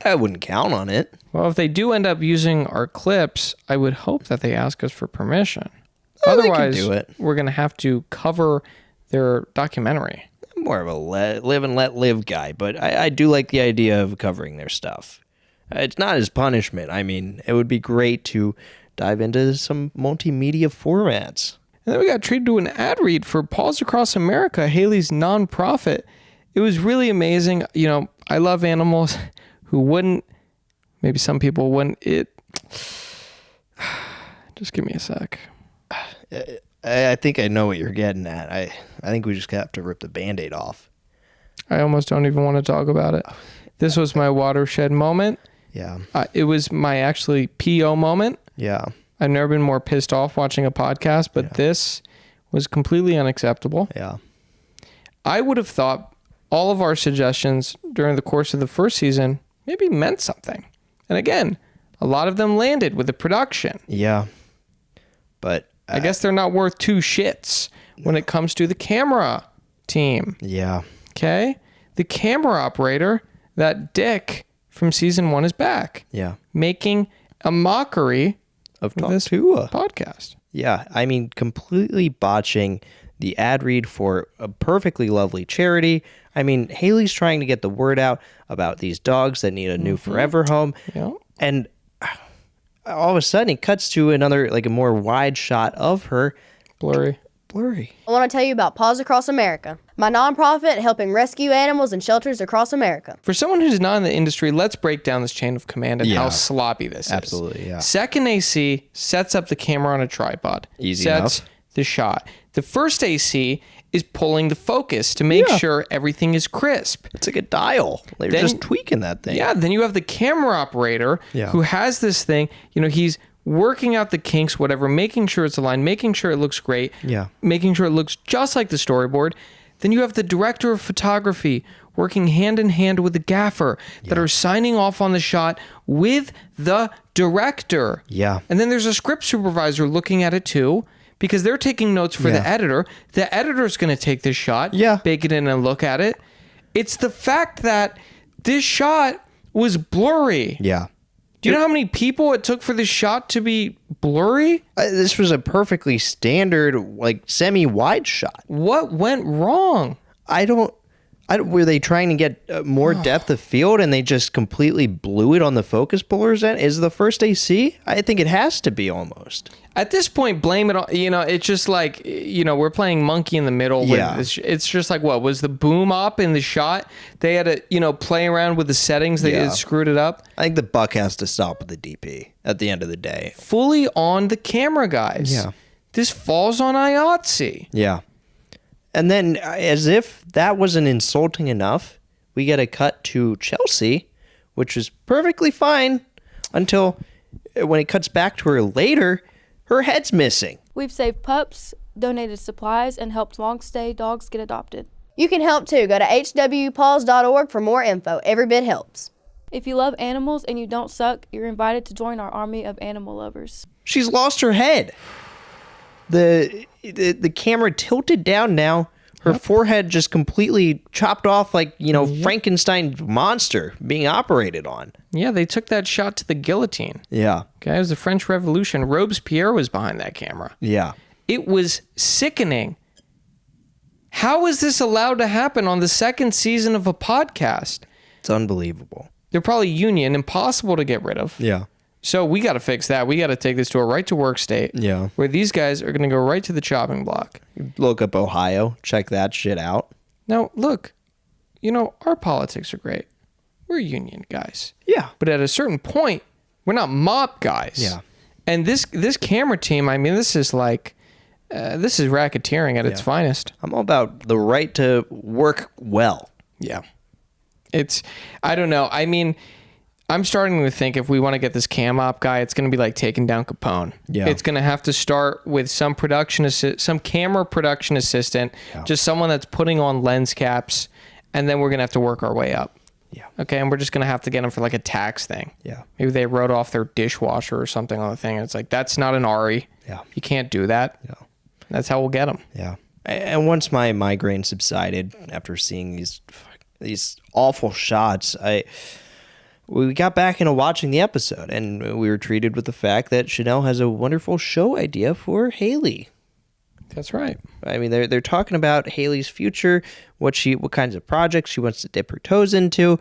I wouldn't count on it. Well, if they do end up using our clips, I would hope that they ask us for permission. Oh, they can Otherwise, do it. we're going to have to cover their documentary. I'm more of a live and let live guy, but I do like the idea of covering their stuff. It's not as punishment. I mean, it would be great to dive into some multimedia formats. And then we got treated to an ad read for Paws Across America, Haliey's nonprofit. It was really amazing. You know, I love animals. Who wouldn't? Maybe some people wouldn't. Just give me a sec. I think I know what you're getting at. I think we just have to rip the Band-Aid off. I almost don't even want to talk about it. This was my watershed moment. Yeah. It was my actually PO moment. Yeah. I've never been more pissed off watching a podcast, but this was completely unacceptable. Yeah. I would have thought all of our suggestions during the course of the first season maybe meant something. And again, a lot of them landed with the production. Yeah. But I guess they're not worth two shits when it comes to the camera team. yeah. Okay? The camera operator, that dick from season 1 is back. Yeah. Making a mockery Of of Talk this Tuah. podcast. Yeah. I mean, completely botching the ad read for a perfectly lovely charity. I mean, Haliey's trying to get the word out about these dogs that need a new forever home. Yeah. And all of a sudden it cuts to another, like a more wide shot of her. Blurry. Blurry. I want to tell you about Paws Across America, my nonprofit helping rescue animals in shelters across America. For someone who's not in the industry, let's break down this chain of command and Yeah. how sloppy this is. Absolutely, yeah. Second AC sets up the camera on a tripod. Easy sets enough. the shot. The first AC is pulling the focus to make Yeah. sure everything is crisp. It's like a dial. They're Then- just tweaking that thing. Yeah, then you have the camera operator Yeah. who has this thing, he's working out the kinks, whatever, making sure it's aligned, making sure it looks great, Yeah. making sure it looks just like the storyboard. Then you have the director of photography working hand in hand with the gaffer that are signing off on the shot with the director. Yeah. And then there's a script supervisor looking at it too, because they're taking notes for the editor. The editor's going to take this shot, bake it in and look at it. It's the fact that this shot was blurry. Yeah. Do you know how many people it took for this shot to be blurry? This was a perfectly standard, like semi-wide shot. What went wrong? I don't. Were they trying to get more depth of field and they just completely blew it on the focus pullers? Then is the first AC? I think it has to be almost. At this point, blame it on, it's just like, we're playing monkey in the middle. Yeah. With this, it's just like, what was the boom op in the shot? They had to, play around with the settings. They had screwed it up. I think the buck has to stop with the DP at the end of the day. Fully on the camera, guys. Yeah. This falls on IATSE. Yeah. And then, as if that wasn't insulting enough, we get a cut to Chelsea, which is perfectly fine until when it cuts back to her later, her head's missing. We've saved pups, donated supplies, and helped long-stay dogs get adopted. You can help too. Go to hwpaws.org for more info. Every bit helps. If you love animals and you don't suck, you're invited to join our army of animal lovers. She's lost her head. The camera tilted down now. Her forehead just completely chopped off like, Frankenstein's monster being operated on. Yeah, they took that shot to the guillotine. Yeah. Okay, it was the French Revolution. Robespierre was behind that camera. Yeah. It was sickening. How is this allowed to happen on the second season of a podcast? It's unbelievable. They're probably union, impossible to get rid of. Yeah. So we got to fix that. We got to take this to a right to work state. Yeah. Where these guys are going to go right to the chopping block. Look up Ohio. Check that shit out. Now, look, our politics are great. We're union guys. Yeah. But at a certain point, we're not mob guys. Yeah. And this camera team, I mean, this is like, this is racketeering at its finest. I'm all about the right to work well. Yeah. I don't know. I mean, I'm starting to think if we want to get this cam op guy, it's going to be like taking down Capone. Yeah. It's going to have to start with some camera production assistant, just someone that's putting on lens caps, and then we're going to have to work our way up. Yeah. Okay, and we're just going to have to get them for like a tax thing. Yeah. Maybe they wrote off their dishwasher or something on the thing, and it's like, that's not an RE. Yeah. You can't do that. Yeah. That's how we'll get them. Yeah. And once my migraine subsided after seeing these awful shots, we got back into watching the episode, and we were treated with the fact that Chanel has a wonderful show idea for Haliey. That's right. I mean, they're talking about Haliey's future, what kinds of projects she wants to dip her toes into,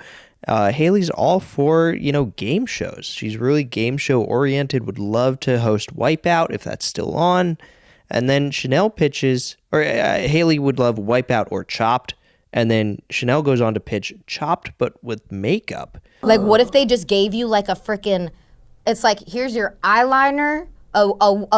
Haliey's all for, game shows. She's really game show oriented, would love to host Wipeout if that's still on. And then Chanel pitches, or Haliey would love Wipeout or Chopped. And then Chanel goes on to pitch Chopped, but with makeup. Like, what if they just gave you like a freaking, it's like, here's your eyeliner, a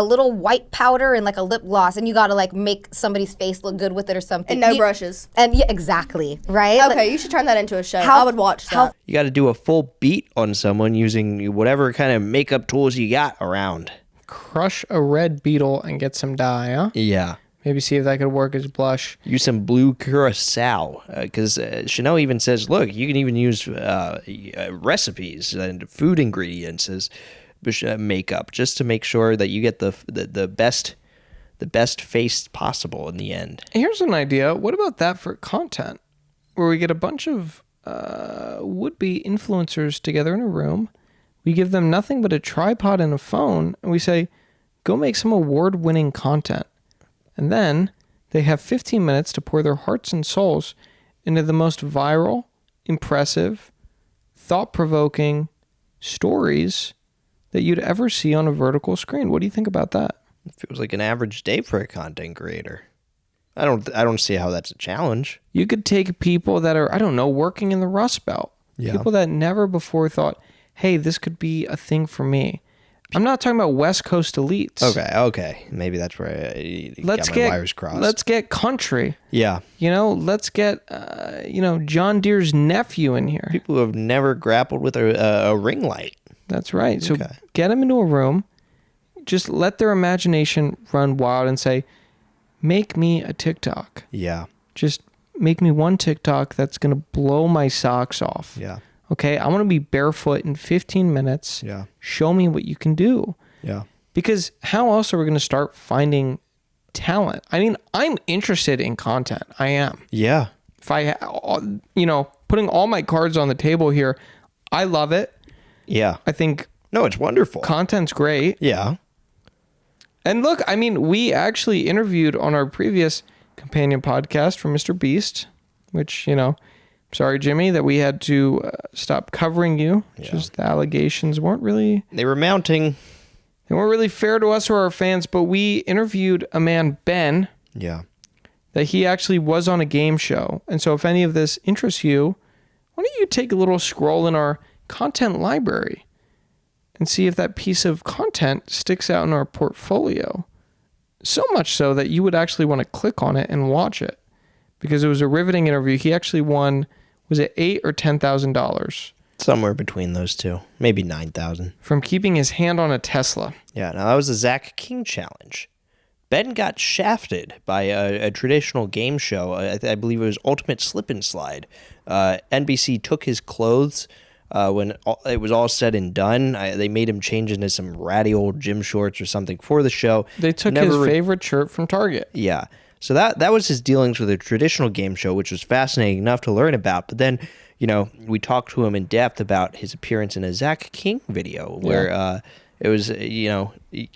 little white powder, and like a lip gloss, and you gotta like make somebody's face look good with it or something. And no brushes. And yeah, exactly, right? Okay, Like, you should turn that into a show. I would watch that. You got to do a full beat on someone using whatever kind of makeup tools you got around. Crush a red beetle and get some dye, huh? Yeah. Maybe see if that could work as blush. Use some blue curacao, because Chanel even says, look, you can even use recipes and food ingredients as makeup, just to make sure that you get the best face possible in the end. Here's an idea. What about that for content? Where we get a bunch of would-be influencers together in a room. We give them nothing but a tripod and a phone, and we say, go make some award-winning content. And then they have 15 minutes to pour their hearts and souls into the most viral, impressive, thought-provoking stories that you'd ever see on a vertical screen. What do you think about that? It feels like an average day for a content creator. I don't see how that's a challenge. You could take people that are, I don't know, working in the Rust Belt. Yeah. People that never before thought, hey, this could be a thing for me. I'm not talking about West Coast elites. Okay. Maybe that's where I got my wires crossed. Let's get country. Yeah. Let's get, John Deere's nephew in here. People who have never grappled with a ring light. That's right. So get them into a room. Just let their imagination run wild and say, make me a TikTok. Yeah. Just make me one TikTok that's going to blow my socks off. Yeah. Okay, I want to be barefoot in 15 minutes. Yeah. Show me what you can do. Yeah. Because how else are we going to start finding talent? I mean, I'm interested in content. I am. Yeah. If I, putting all my cards on the table here, I love it. Yeah. I think No, it's wonderful. content's great. Yeah. And look, I mean, we actually interviewed on our previous companion podcast from Mr. Beast, which, sorry, Jimmy, that we had to stop covering you. Just the allegations They were mounting. They weren't really fair to us or our fans, but we interviewed a man, Ben, Yeah. that he actually was on a game show. And so if any of this interests you, why don't you take a little scroll in our content library and see if that piece of content sticks out in our portfolio. So much so that you would actually want to click on it and watch it, because it was a riveting interview. He actually won, was it $8,000 or $10,000? Somewhere between those two. Maybe 9,000. From keeping his hand on a Tesla. Yeah, now that was the Zach King challenge. Ben got shafted by a traditional game show. I believe it was Ultimate Slip and Slide. NBC took his clothes when it was all said and done. They made him change into some ratty old gym shorts or something for the show. They took his favorite shirt from Target. Yeah. So that was his dealings with a traditional game show, which was fascinating enough to learn about. But then, we talked to him in depth about his appearance in a Zach King video where it was,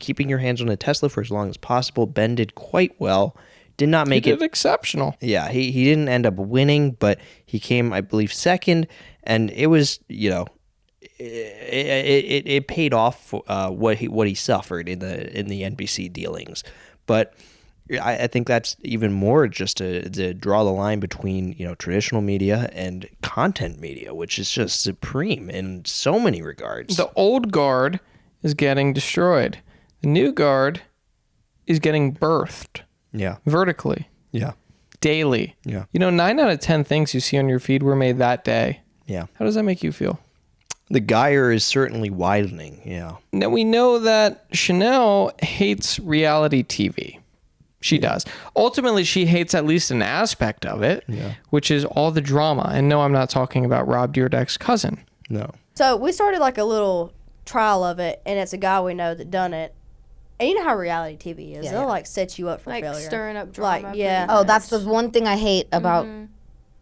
keeping your hands on a Tesla for as long as possible. Ben did quite well. Did not make it. He did exceptional. Yeah, he didn't end up winning, but he came, I believe, second. And it was, it paid off for, what he suffered in the NBC dealings. But I think that's even more just to draw the line between, traditional media and content media, which is just supreme in so many regards. The old guard is getting destroyed. The new guard is getting birthed. Yeah. Vertically. Yeah. Daily. Yeah. 9 out of 10 things you see on your feed were made that day. Yeah. How does that make you feel? The gyre is certainly widening. Yeah. Now we know that Chanel hates reality TV. She does. Ultimately, she hates at least an aspect of it, which is all the drama. And no, I'm not talking about Rob Dyrdek's cousin. No. So we started like a little trial of it, and it's a guy we know that done it. And you know how reality TV is. Yeah, They'll yeah. like set you up for Like failure. stirring up drama. Like, yeah. Oh, that's the one thing I hate about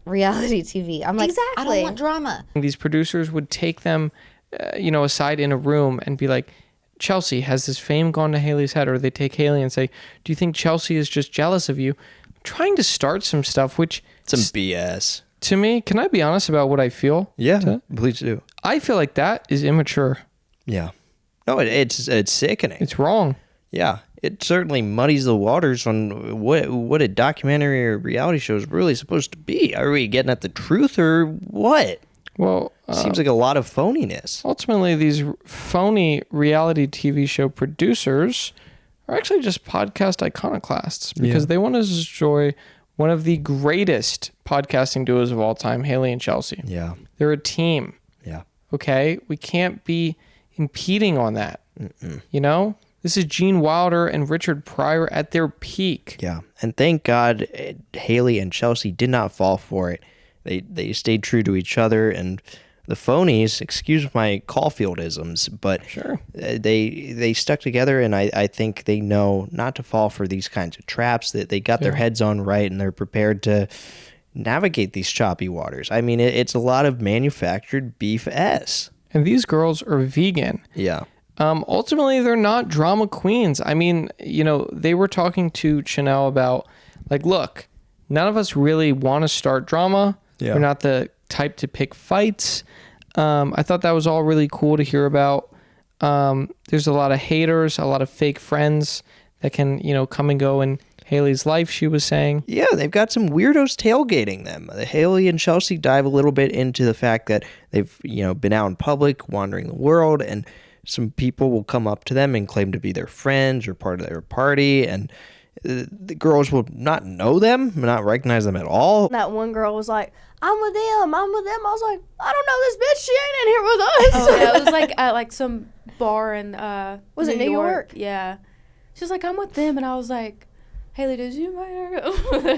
reality TV. I'm like, I Exactly. don't want drama. These producers would take them, aside in a room and be like, Chelsea, has this fame gone to Haliey's head? Or they take Haliey and say, do you think Chelsea is just jealous of you? Trying to start some stuff, which Some BS. To me, can I be honest about what I feel? Yeah, please do. I feel like that is immature. Yeah. No, it's sickening. It's wrong. Yeah, it certainly muddies the waters on what a documentary or reality show is really supposed to be. Are we getting at the truth or what? Well, Seems like a lot of phoniness. ultimately, these phony reality TV show producers are actually just podcast iconoclasts because they want to destroy one of the greatest podcasting duos of all time, Haliey and Chelsea. Yeah. They're a team. Yeah. Okay? We can't be impeding on that. You know? This is Gene Wilder and Richard Pryor at their peak. Yeah. And thank God Haliey and Chelsea did not fall for it. They stayed true to each other, and the phonies, excuse my Caulfieldisms, but Sure. they stuck together, and I think they know not to fall for these kinds of traps, that they got their heads on right, and they're prepared to navigate these choppy waters. I mean, it's a lot of manufactured BS. And these girls are vegan. Yeah. Ultimately, they're not drama queens. I mean, you know, they were talking to Chanel about, like, look, none of us really want to start drama. Yeah. We're not the type to pick fights. I thought that was all really cool to hear about. There's a lot of haters, a lot of fake friends that can, you know, come and go in Haliey's life, she was saying. Yeah, they've got some weirdos tailgating them. Haliey and Chelsea dive a little bit into the fact that they've, you know, been out in public, wandering the world, and some people will come up to them and claim to be their friends or part of their party, and the girls will not know them, not recognize them at all. That one girl was like, I'm with them. I was like, I don't know this bitch. She ain't in here with us. Oh yeah, it was like at like some bar in Was it New York? Yeah. She was like, I'm with them, and I was like, Haliey, did you invite her?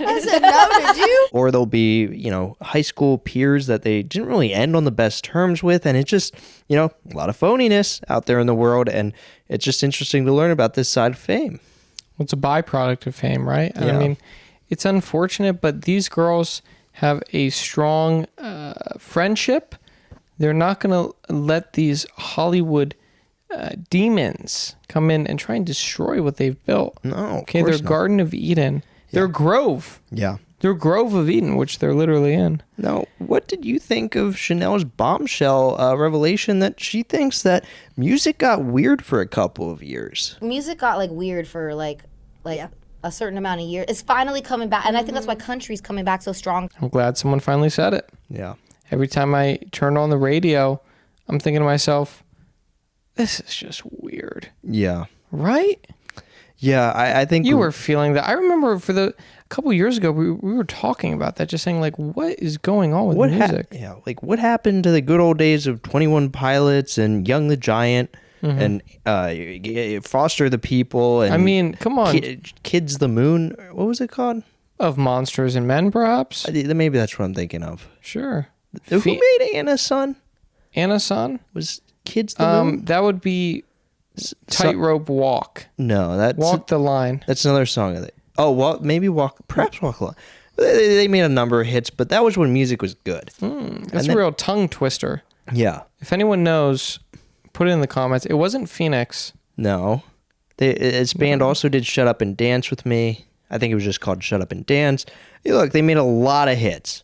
I said, no, did you? Or they'll be, you know, high school peers that they didn't really end on the best terms with, and it's just, you know, a lot of phoniness out there in the world, and it's just interesting to learn about this side of fame. It's a byproduct of fame, right? Yeah. I mean, it's unfortunate, but these girls have a strong friendship. They're not going to let these Hollywood demons come in and try and destroy what they've built. No, Okay, they're Garden of Eden. They're Grove. Yeah. They're Grove of Eden, which they're literally in. Now, what did you think of Chanel's bombshell revelation that she thinks that music got weird for a couple of years? Music got like weird for like a certain amount of years. It's finally coming back, and I think that's why country's coming back so strong. I'm glad someone finally said it. Yeah. Every time I turn on the radio, I'm thinking to myself, this is just weird. Yeah. Right? Yeah, I think You were feeling that. I remember a couple years ago, we were talking about that, just saying, like, what is going on with music? What happened to the good old days of 21 Pilots and Young the Giant and Foster the People and I mean, come on. Kids the Moon? What was it called? Of Monsters and Men, perhaps? Maybe that's what I'm thinking of. Sure. Who made Anna's Son? Anna's Son? Was Kids the Moon? That would be Tightrope Walk. No, that's Walk the Line. That's another song of it. Oh, perhaps Walk the Line. They made a number of hits, but that was when music was good. That's a real tongue twister. Yeah. If anyone knows, put it in the comments. It wasn't Phoenix. No. This band also did Shut Up and Dance with Me. I think it was just called Shut Up and Dance. Look, they made a lot of hits.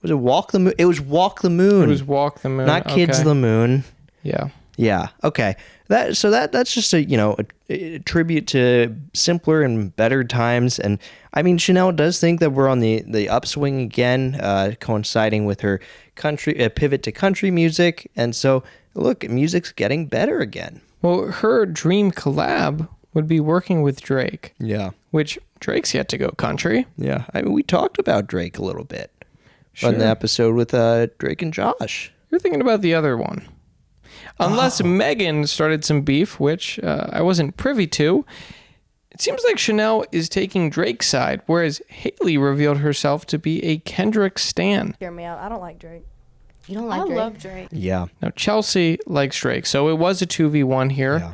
Was it Walk the Moon? It was Walk the Moon. It was Walk the Moon. Not Kids Okay. the Moon. Yeah. Yeah. Okay. That's just a tribute to simpler and better times. And I mean, Chanel does think that we're on the upswing again, coinciding with her pivot to country music. And so, look, music's getting better again. Well, her dream collab would be working with Drake. Yeah. Which Drake's yet to go country. Yeah. I mean, we talked about Drake a little bit on the Sure. episode with Drake and Josh. You're thinking about the other one. Unless Megan started some beef, which I wasn't privy to. It seems like Chanel is taking Drake's side, whereas Haliey revealed herself to be a Kendrick stan. Hear me out. I don't like Drake. You don't I like Drake? love Drake. Yeah. Now, Chelsea likes Drake, so it was a 2v1 here. Yeah.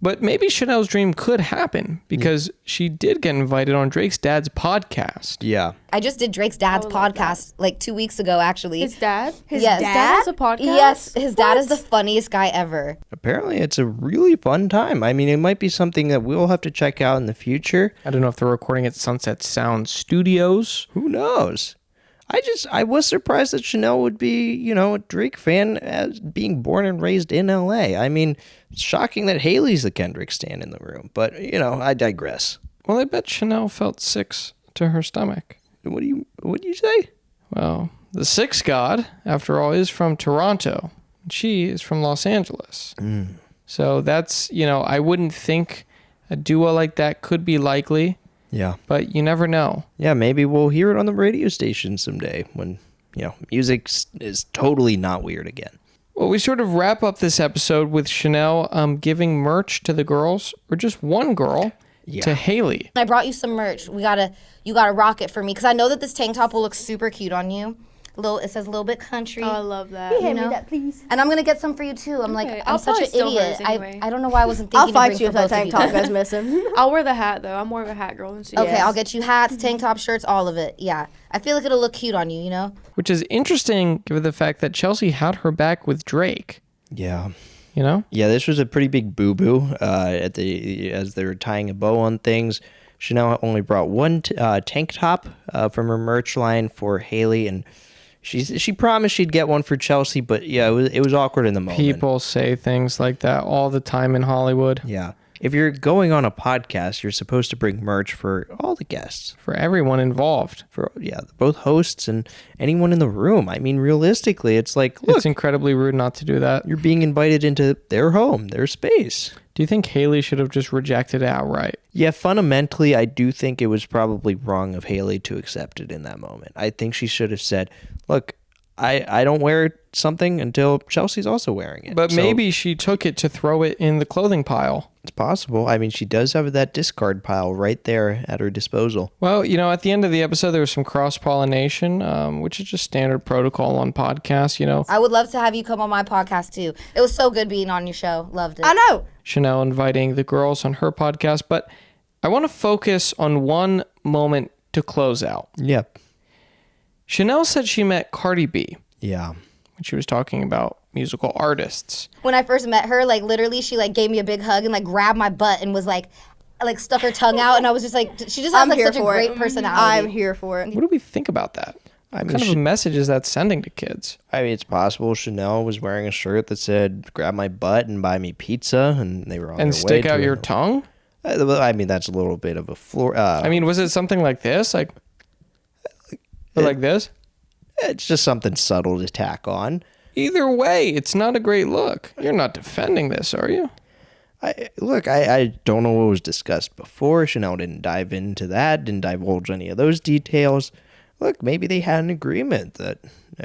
But maybe Chanel's dream could happen because she did get invited on Drake's dad's podcast. Yeah. I just did Drake's dad's would love podcast like 2 weeks ago, actually. His dad? Yes. His dad has a podcast? Yes, his dad is the funniest guy ever. Apparently, it's a really fun time. I mean, it might be something that we'll have to check out in the future. I don't know if they're recording at Sunset Sound Studios. Who knows? I was surprised that Chanel would be, you know, a Drake fan as being born and raised in LA. I mean, it's shocking that Haley's the Kendrick stan in the room, but you know, I digress. Well, I bet Chanel felt sick to her stomach. What do you say? Well, the Six God, after all, is from Toronto. She is from Los Angeles. So that's, you know, I wouldn't think a duo like that could be likely. Yeah. But you never know. Yeah, maybe we'll hear it on the radio station someday when, you know, music is totally not weird again. Well, we sort of wrap up this episode with Chanel giving merch to the girls, or just one girl, to Haliey. I brought you some merch. You gotta rock it for me because I know that this tank top will look super cute on you. It says a little bit country. Oh, I love that. Hand me that, please. And I'm gonna get some for you too. I'm like, I'm I'll such an probably steal idiot. hers anyway. I don't know why I wasn't I'll thinking. fight to you if bring that for both tank of you. top goes missing. I'll wear the hat though. I'm more of a hat girl than she Okay, is. I'll get you hats, tank top, shirts, all of it. Yeah, I feel like it'll look cute on you. You know. Which is interesting given the fact that Chelsea had her back with Drake. Yeah. You know? Yeah, this was a pretty big boo-boo as they were tying a bow on things. Chanel only brought one tank top from her merch line for Haliey, and she promised she'd get one for Chelsea, but yeah, it was awkward in the moment. People say things like that all the time in Hollywood. Yeah. If you're going on a podcast, you're supposed to bring merch for all the guests. For everyone involved. For both hosts and anyone in the room. I mean, realistically, it's like, look, It's incredibly rude not to do that. you're being invited into their home, their space. Do you think Haliey should have just rejected it outright? Yeah, fundamentally, I do think it was probably wrong of Haliey to accept it in that moment. I think she should have said, look, I don't wear something until Chelsea's also wearing it. But So maybe she took it to throw it in the clothing pile. it's possible. I mean, she does have that discard pile right there at her disposal. Well, you know, at the end of the episode, there was some cross-pollination, which is just standard protocol on podcasts, you know. I would love to have you come on my podcast too. It was so good being on your show. Loved it. I know. Chanel inviting the girls on her podcast. But I want to focus on one moment to close out. Yep. Chanel said she met Cardi B Yeah. when she was talking about musical artists. When I first met her, like literally, she like gave me a big hug and like grabbed my butt and was like stuck her tongue out, and I was just like, she just has I'm like here such a for great it. personality. I'm here for it. What do we think about that? What kind of a message is that sending to kids? I mean, it's possible Chanel was wearing a shirt that said, grab my butt and buy me pizza, and they were on And their stick way out to your it. tongue? I mean, that's a little bit of a floor. I mean, was it something like this? Or like this? It's just something subtle to tack on. Either way, it's not a great look. You're not defending this, are you? I don't know what was discussed before. Chanel didn't dive into that, didn't divulge any of those details. Look, maybe they had an agreement that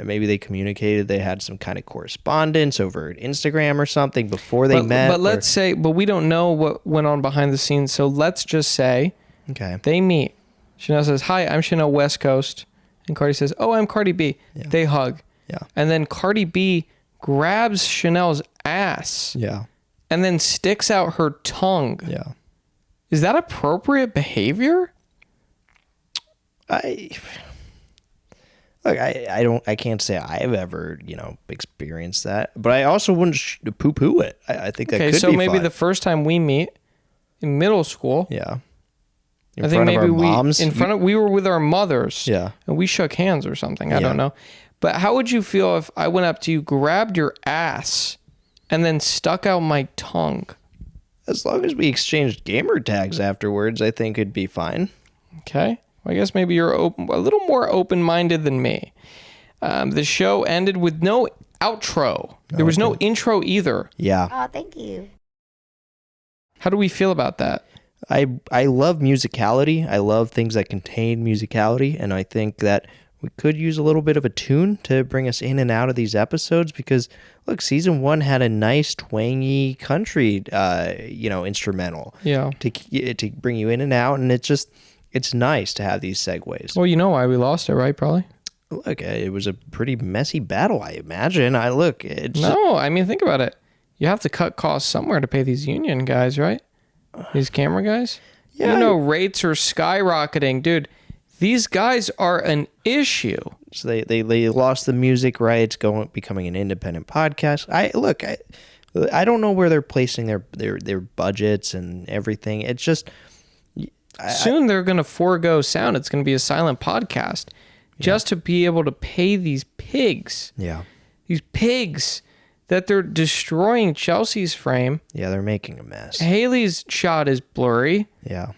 maybe they communicated they had some kind of correspondence over Instagram or something before they met. But let's say, but we don't know what went on behind the scenes. So let's just say Okay. they meet. Chanel says, "Hi, I'm Chanel West Coast." And Cardi says, "Oh, I'm Cardi B." Yeah. They hug. Yeah. And then Cardi B grabs Chanel's ass Yeah. and then sticks out her tongue. Yeah. Is that appropriate behavior? I can't say I've ever, experienced that, but I also wouldn't poo-poo it. I think that Okay, could so be maybe fun. the first time we meet in middle school, Yeah. I think maybe we were with our mothers. Yeah. And we shook hands or something. I Yeah. don't know. But how would you feel if I went up to you, grabbed your ass, and then stuck out my tongue? As long as we exchanged gamer tags afterwards, I think it'd be fine. Okay. Well, I guess maybe you're a little more open-minded than me. The show ended with no outro. There was no intro either. Yeah. Oh, thank you. How do we feel about that? I love musicality. I love things that contain musicality, and I think that we could use a little bit of a tune to bring us in and out of these episodes because, look, season 1 had a nice twangy country, instrumental. Yeah. To bring you in and out, and it's nice to have these segues. Well, you know why we lost it, right? Probably. Look, it was a pretty messy battle, I imagine. No, I mean, think about it. You have to cut costs somewhere to pay these union guys, right? These camera guys? Yeah. You know, rates are skyrocketing. Dude, these guys are an issue. So they lost the music rights, becoming an independent podcast. I don't know where they're placing their budgets and everything. It's just Soon they're going to forego sound. It's going to be a silent podcast. just to be able to pay these pigs. Yeah. These pigs that they're destroying Chelsea's frame. Yeah, they're making a mess. Haliey's shot is blurry. Yeah.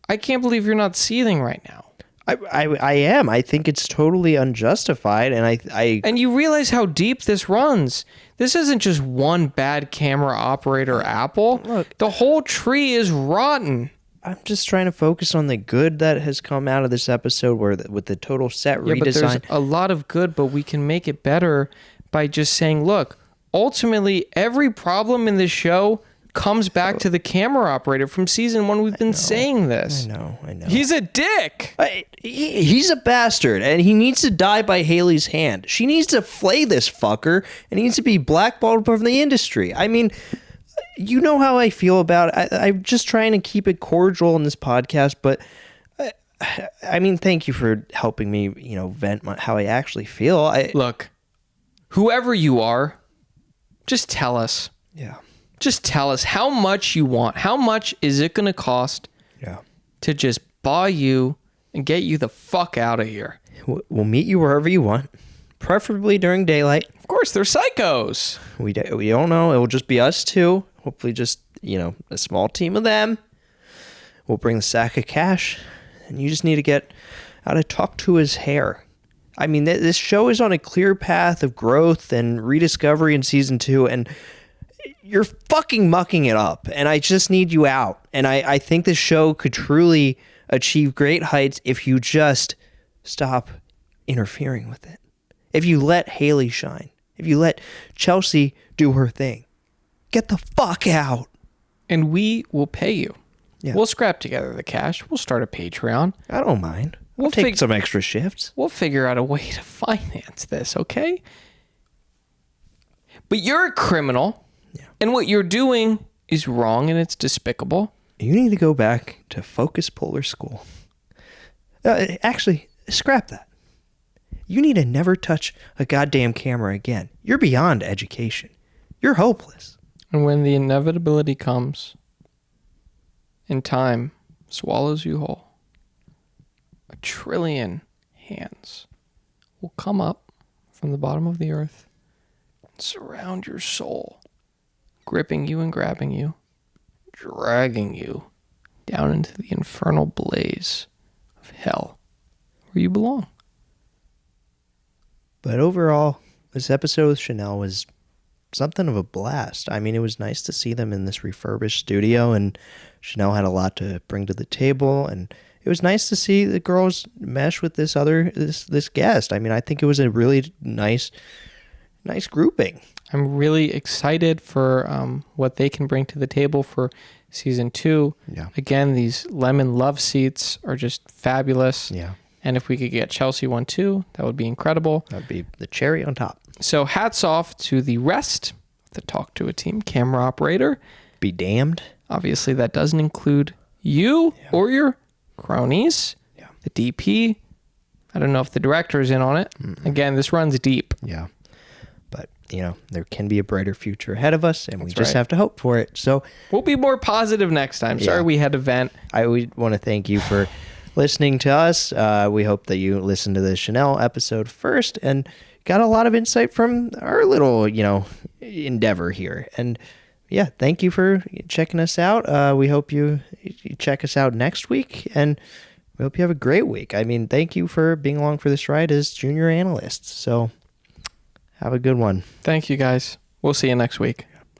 I can't believe you're not seething right now. I am. I think it's totally unjustified, and I And you realize how deep this runs. This isn't just one bad camera operator apple. Look. The whole tree is rotten. I'm just trying to focus on the good that has come out of this episode, with the total set Yeah, but there's redesign. a lot of good, but we can make it better by just saying, look, ultimately, every problem in this show comes back to the camera operator. From season 1. We've been saying this. I know. He's a dick. He's a bastard, and he needs to die by Haliey's hand. She needs to flay this fucker, and he needs to be blackballed from the industry. I mean, you know how I feel about it. I'm just trying to keep it cordial in this podcast, but I mean, thank you for helping me, vent how I actually feel. Look, whoever you are, just tell us. Yeah. Just tell us how much you want. How much is it going to cost to just buy you and get you the fuck out of here? We'll meet you wherever you want, preferably during daylight. Of course, they're psychos. We don't know. It will just be us two. Hopefully just, a small team of them. We'll bring the sack of cash, and you just need to get out of Talk Tuah's hair. I mean, this show is on a clear path of growth and rediscovery in season 2, and you're fucking mucking it up, and I just need you out. And I think this show could truly achieve great heights if you just stop interfering with it. If you let Haliey shine. If you let Chelsea do her thing. Get the fuck out. And we will pay you. Yeah. We'll scrap together the cash. We'll start a Patreon. I don't mind. We'll take some extra shifts. We'll figure out a way to finance this, okay? But you're a criminal. Yeah. And what you're doing is wrong and it's despicable. You need to go back to Focus Polar School. Actually, scrap that. You need to never touch a goddamn camera again. You're beyond education. You're hopeless. And when the inevitability comes and time swallows you whole, 1 trillion hands will come up from the bottom of the earth and surround your soul, gripping you and grabbing you, dragging you down into the infernal blaze of hell where you belong. But overall, this episode with Chanel was something of a blast. I mean, it was nice to see them in this refurbished studio, and Chanel had a lot to bring to the table, and it was nice to see the girls mesh with this guest. I mean, I think it was a really nice grouping. I'm really excited for what they can bring to the table for season 2. Yeah. Again, these lemon love seats are just fabulous. Yeah. And if we could get Chelsea one too, that would be incredible. That'd be the cherry on top. So hats off to the rest of the Talk Tuah team, camera operator. Be damned. Obviously, that doesn't include you or your cronies. Yeah. The DP. I don't know if the director is in on it. Again, this runs deep. Yeah. But, there can be a brighter future ahead of us, and we just right. have to hope for it. So We'll be more positive next time. Sorry we had to vent. I would want to thank you for listening to us. We hope that you listened to the Chanel episode first and got a lot of insight from our little, endeavor here. And yeah, thank you for checking us out. We hope you check us out next week, and we hope you have a great week. I mean, thank you for being along for this ride as junior analysts. So have a good one. Thank you, guys. We'll see you next week.